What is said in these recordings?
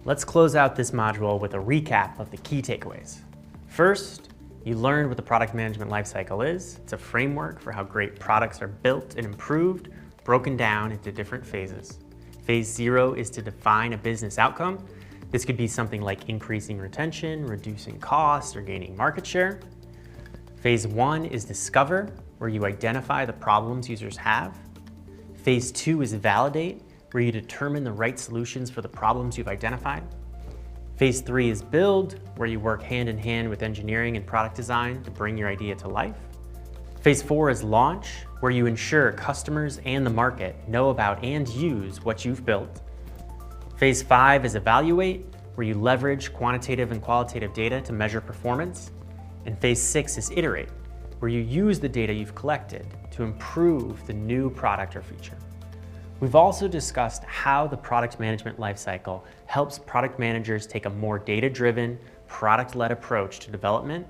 Let's close out this module with a recap of the key takeaways. First, you learned what the product management lifecycle is. It's a framework for how great products are built and improved, broken down into different phases. Phase 0 is to define a business outcome. This could be something like increasing retention, reducing costs, or gaining market share. Phase 1 is discover, where you identify the problems users have. Phase 2 is validate, where you determine the right solutions for the problems you've identified. Phase 3 is build, where you work hand in hand with engineering and product design to bring your idea to life. Phase 4 is launch, where you ensure customers and the market know about and use what you've built. Phase 5 is evaluate, where you leverage quantitative and qualitative data to measure performance. And Phase 6 is iterate, where you use the data you've collected to improve the new product or feature. We've also discussed how the product management lifecycle helps product managers take a more data-driven, product-led approach to development,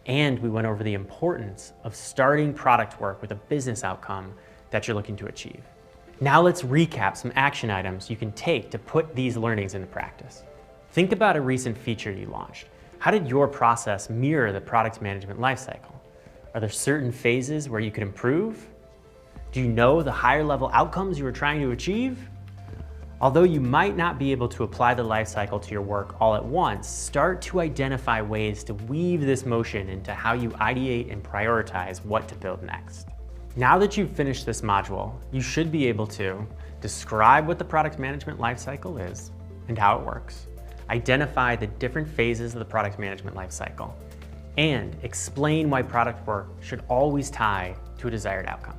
and we went over the importance of starting product work with a business outcome that you're looking to achieve. Now let's recap some action items you can take to put these learnings into practice. Think about a recent feature you launched. How did your process mirror the product management lifecycle? Are there certain phases where you could improve? Do you know the higher level outcomes you were trying to achieve? Although you might not be able to apply the lifecycle to your work all at once, start to identify ways to weave this motion into how you ideate and prioritize what to build next. Now that you've finished this module, you should be able to describe what the product management lifecycle is and how it works, identify the different phases of the product management lifecycle, and explain why product work should always tie to a desired outcome.